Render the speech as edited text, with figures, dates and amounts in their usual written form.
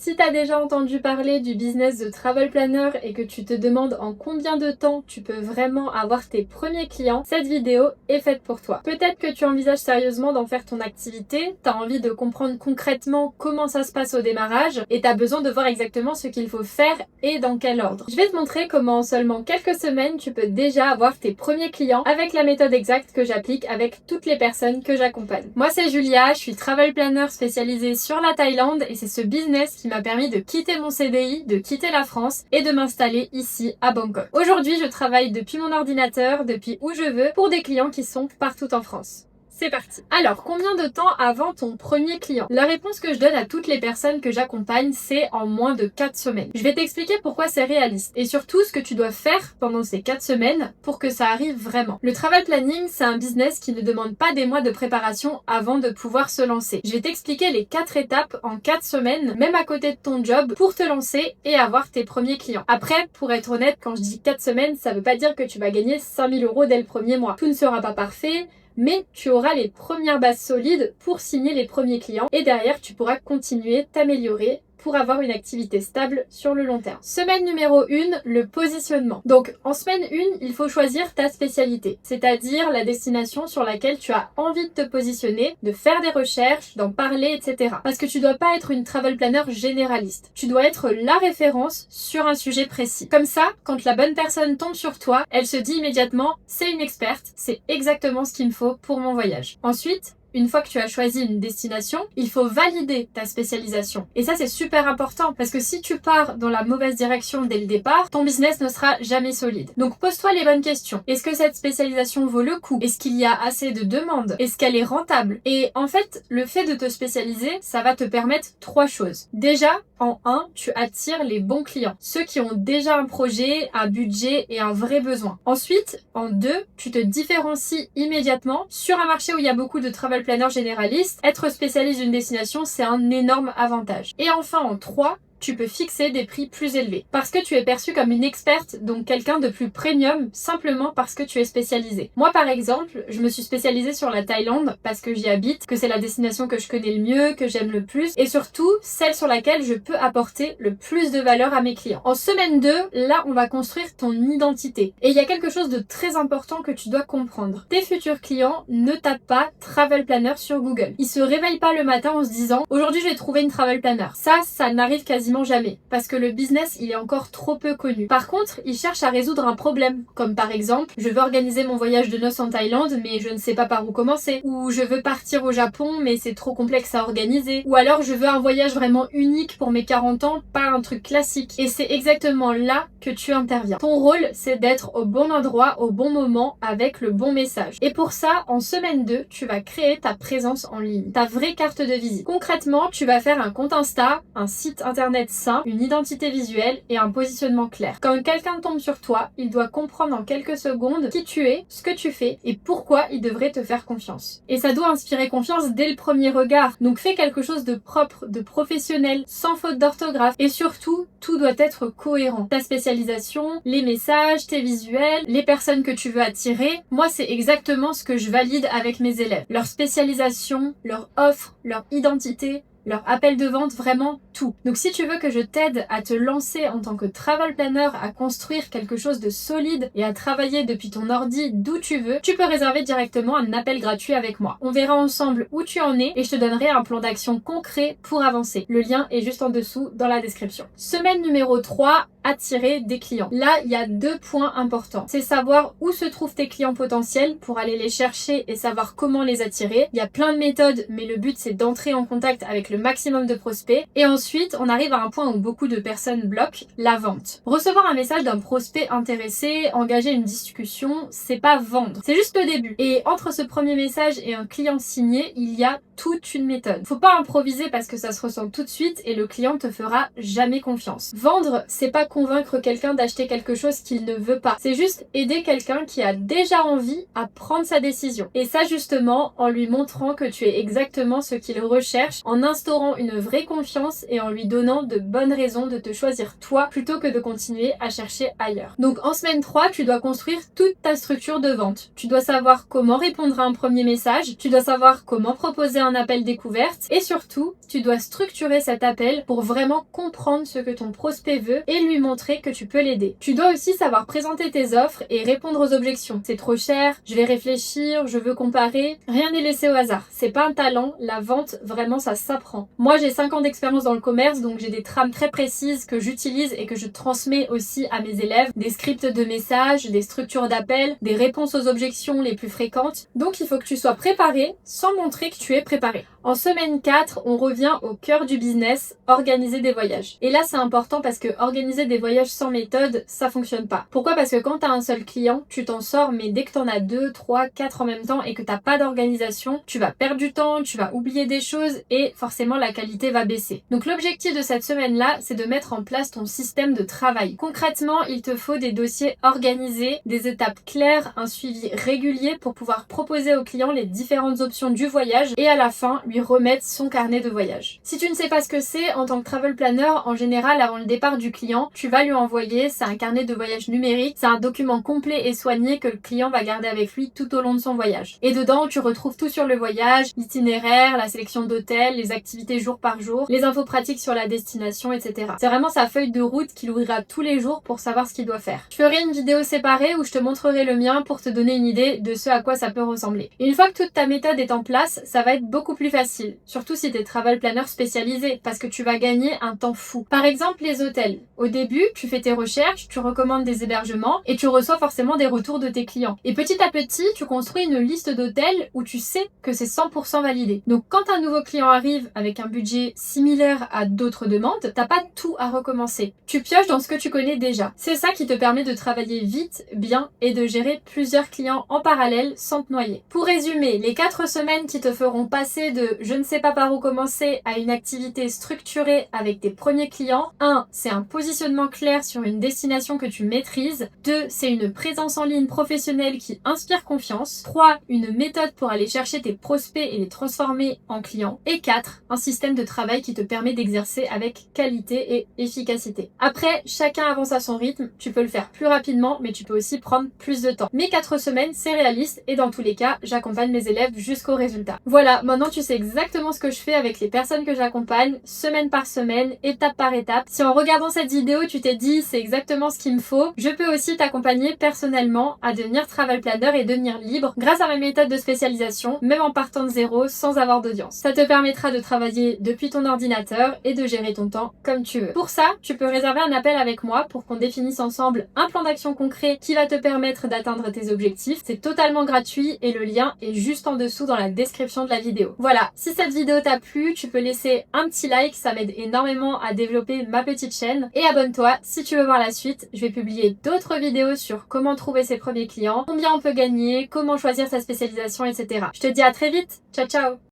Si tu as déjà entendu parler du business de travel planner et que tu te demandes en combien de temps tu peux vraiment avoir tes premiers clients, cette vidéo est faite pour toi. Peut-être que tu envisages sérieusement d'en faire ton activité, tu as envie de comprendre concrètement comment ça se passe au démarrage et tu as besoin de voir exactement ce qu'il faut faire et dans quel ordre. Je vais te montrer comment en seulement quelques semaines tu peux déjà avoir tes premiers clients avec la méthode exacte que j'applique avec toutes les personnes que j'accompagne. Moi c'est Julia, je suis travel planner spécialisée sur la Thaïlande et c'est ce business qui m'a permis de quitter mon CDI, de quitter la France et de m'installer ici à Bangkok. Aujourd'hui, je travaille depuis mon ordinateur, depuis où je veux, pour des clients qui sont partout en France. C'est parti. Alors, combien de temps avant ton premier client? La réponse que je donne à toutes les personnes que j'accompagne, c'est en moins de 4 semaines. Je vais t'expliquer pourquoi c'est réaliste et surtout ce que tu dois faire pendant ces 4 semaines pour que ça arrive vraiment. Le travel planning, c'est un business qui ne demande pas des mois de préparation avant de pouvoir se lancer. Je vais t'expliquer les 4 étapes en 4 semaines, même à côté de ton job, pour te lancer et avoir tes premiers clients. Après, pour être honnête, quand je dis 4 semaines, ça veut pas dire que tu vas gagner 5000 € dès le premier mois. Tout ne sera pas parfait, mais tu auras les premières bases solides pour signer les premiers clients et derrière tu pourras continuer, t'améliorer pour avoir une activité stable sur le long terme. Semaine numéro 1, le positionnement. Donc en semaine 1, il faut choisir ta spécialité, c'est-à-dire la destination sur laquelle tu as envie de te positionner, de faire des recherches, d'en parler, etc. Parce que tu dois pas être une travel planner généraliste. Tu dois être la référence sur un sujet précis. Comme ça, quand la bonne personne tombe sur toi, elle se dit immédiatement, c'est une experte, c'est exactement ce qu'il me faut pour mon voyage. Ensuite, une fois que tu as choisi une destination, il faut valider ta spécialisation. Et ça, c'est super important parce que si tu pars dans la mauvaise direction dès le départ, ton business ne sera jamais solide. Donc, pose-toi les bonnes questions. Est-ce que cette spécialisation vaut le coup? Est-ce qu'il y a assez de demandes? Est-ce qu'elle est rentable? Et en fait, le fait de te spécialiser, ça va te permettre 3 choses. Déjà, en 1, tu attires les bons clients. Ceux qui ont déjà un projet, un budget et un vrai besoin. Ensuite, en 2, tu te différencies immédiatement sur un marché où il y a beaucoup de travel planner généraliste, être spécialiste d'une destination, c'est un énorme avantage. Et enfin, en 3, tu peux fixer des prix plus élevés. Parce que tu es perçu comme une experte, donc quelqu'un de plus premium, simplement parce que tu es spécialisé. Moi, par exemple, je me suis spécialisée sur la Thaïlande parce que j'y habite, que c'est la destination que je connais le mieux, que j'aime le plus, et surtout, celle sur laquelle je peux apporter le plus de valeur à mes clients. En semaine 2, là, on va construire ton identité. Et il y a quelque chose de très important que tu dois comprendre. Tes futurs clients ne tapent pas travel planner sur Google. Ils se réveillent pas le matin en se disant, aujourd'hui, je vais trouver une travel planner. Ça n'arrive quasiment jamais, parce que le business il est encore trop peu connu. Par contre, ils cherchent à résoudre un problème, comme par exemple, je veux organiser mon voyage de noces en Thaïlande, mais je ne sais pas par où commencer, ou je veux partir au Japon, mais c'est trop complexe à organiser, ou alors je veux un voyage vraiment unique pour mes 40 ans, pas un truc classique. Et c'est exactement là que tu interviens. Ton rôle, c'est d'être au bon endroit, au bon moment, avec le bon message. Et pour ça, en semaine 2, tu vas créer ta présence en ligne, ta vraie carte de visite. Concrètement, tu vas faire un compte Insta, un site internet sain, une identité visuelle et un positionnement clair. Quand quelqu'un tombe sur toi, il doit comprendre en quelques secondes qui tu es, ce que tu fais et pourquoi il devrait te faire confiance. Et ça doit inspirer confiance dès le premier regard. Donc fais quelque chose de propre, de professionnel, sans faute d'orthographe et surtout, tout doit être cohérent. Ta spécialisation, les messages, tes visuels, les personnes que tu veux attirer, moi c'est exactement ce que je valide avec mes élèves. Leur spécialisation, leur offre, leur identité, leur appel de vente, vraiment tout. Donc si tu veux que je t'aide à te lancer en tant que travel planner, à construire quelque chose de solide et à travailler depuis ton ordi d'où tu veux, tu peux réserver directement un appel gratuit avec moi. On verra ensemble où tu en es et je te donnerai un plan d'action concret pour avancer. Le lien est juste en dessous dans la description. Semaine numéro 3, attirer des clients. Là, il y a 2 points importants. C'est savoir où se trouvent tes clients potentiels pour aller les chercher et savoir comment les attirer. Il y a plein de méthodes, mais le but c'est d'entrer en contact avec le maximum de prospects. Et ensuite, on arrive à un point où beaucoup de personnes bloquent, la vente. Recevoir un message d'un prospect intéressé, engager une discussion, c'est pas vendre. C'est juste le début. Et entre ce premier message et un client signé, il y a toute une méthode. Faut pas improviser parce que ça se ressent tout de suite et le client te fera jamais confiance. Vendre, c'est pas convaincre quelqu'un d'acheter quelque chose qu'il ne veut pas. C'est juste aider quelqu'un qui a déjà envie à prendre sa décision. Et ça justement en lui montrant que tu es exactement ce qu'il recherche, en instaurant une vraie confiance et en lui donnant de bonnes raisons de te choisir toi plutôt que de continuer à chercher ailleurs. Donc en semaine 3, tu dois construire toute ta structure de vente. Tu dois savoir comment répondre à un premier message, tu dois savoir comment proposer un un appel découverte et surtout, tu dois structurer cet appel pour vraiment comprendre ce que ton prospect veut et lui montrer que tu peux l'aider. Tu dois aussi savoir présenter tes offres et répondre aux objections. C'est trop cher, je vais réfléchir, je veux comparer. Rien n'est laissé au hasard. C'est pas un talent, la vente, vraiment ça s'apprend. Moi j'ai 5 ans d'expérience dans le commerce, donc j'ai des trames très précises que j'utilise et que je transmets aussi à mes élèves. Des scripts de messages, des structures d'appel, des réponses aux objections les plus fréquentes. Donc il faut que tu sois préparé sans montrer que tu es préparé. En semaine 4, on revient au cœur du business, organiser des voyages. Et là c'est important parce que organiser des voyages sans méthode, ça fonctionne pas. Pourquoi? Parce que quand tu as un seul client, tu t'en sors, mais dès que tu en as 2, 3, 4 en même temps et que t'as pas d'organisation, tu vas perdre du temps, tu vas oublier des choses et forcément la qualité va baisser. Donc l'objectif de cette semaine-là, c'est de mettre en place ton système de travail. Concrètement, il te faut des dossiers organisés, des étapes claires, un suivi régulier pour pouvoir proposer au client les différentes options du voyage et à la fin, lui remettre son carnet de voyage. Si tu ne sais pas ce que c'est, en tant que travel planner, en général, avant le départ du client, tu vas lui envoyer, c'est un carnet de voyage numérique, c'est un document complet et soigné que le client va garder avec lui tout au long de son voyage. Et dedans, tu retrouves tout sur le voyage, l'itinéraire, la sélection d'hôtels, les activités jour par jour, les infos pratiques sur la destination, etc. C'est vraiment sa feuille de route qu'il ouvrira tous les jours pour savoir ce qu'il doit faire. Je ferai une vidéo séparée où je te montrerai le mien pour te donner une idée de ce à quoi ça peut ressembler. Une fois que toute ta méthode est en place, ça va être beaucoup plus facile. Surtout si t'es travel planner spécialisé, parce que tu vas gagner un temps fou. Par exemple, les hôtels. Au début, tu fais tes recherches, tu recommandes des hébergements et tu reçois forcément des retours de tes clients. Et petit à petit, tu construis une liste d'hôtels où tu sais que c'est 100% validé. Donc quand un nouveau client arrive avec un budget similaire à d'autres demandes, t'as pas tout à recommencer. Tu pioches dans ce que tu connais déjà. C'est ça qui te permet de travailler vite, bien et de gérer plusieurs clients en parallèle sans te noyer. Pour résumer, les 4 semaines qui te feront passer de je ne sais pas par où commencer à une activité structurée avec tes premiers clients. 1. C'est un positionnement clair sur une destination que tu maîtrises. 2. C'est une présence en ligne professionnelle qui inspire confiance. 3. Une méthode pour aller chercher tes prospects et les transformer en clients. Et 4. Un système de travail qui te permet d'exercer avec qualité et efficacité. Après, chacun avance à son rythme. Tu peux le faire plus rapidement, mais tu peux aussi prendre plus de temps. Mais 4 semaines, c'est réaliste et dans tous les cas, j'accompagne mes élèves jusqu'au résultat. Voilà, maintenant tu sais exactement ce que je fais avec les personnes que j'accompagne, semaine par semaine, étape par étape. Si en regardant cette vidéo, tu t'es dit c'est exactement ce qu'il me faut, je peux aussi t'accompagner personnellement à devenir travel planner et devenir libre grâce à ma méthode de spécialisation, même en partant de zéro sans avoir d'audience. Ça te permettra de travailler depuis ton ordinateur et de gérer ton temps comme tu veux. Pour ça, tu peux réserver un appel avec moi pour qu'on définisse ensemble un plan d'action concret qui va te permettre d'atteindre tes objectifs. C'est totalement gratuit et le lien est juste en dessous dans la description de la vidéo. Voilà, si cette vidéo t'a plu, tu peux laisser un petit like, ça m'aide énormément à développer ma petite chaîne. Et abonne-toi si tu veux voir la suite. Je vais publier d'autres vidéos sur comment trouver ses premiers clients, combien on peut gagner, comment choisir sa spécialisation, etc. Je te dis à très vite. Ciao, ciao!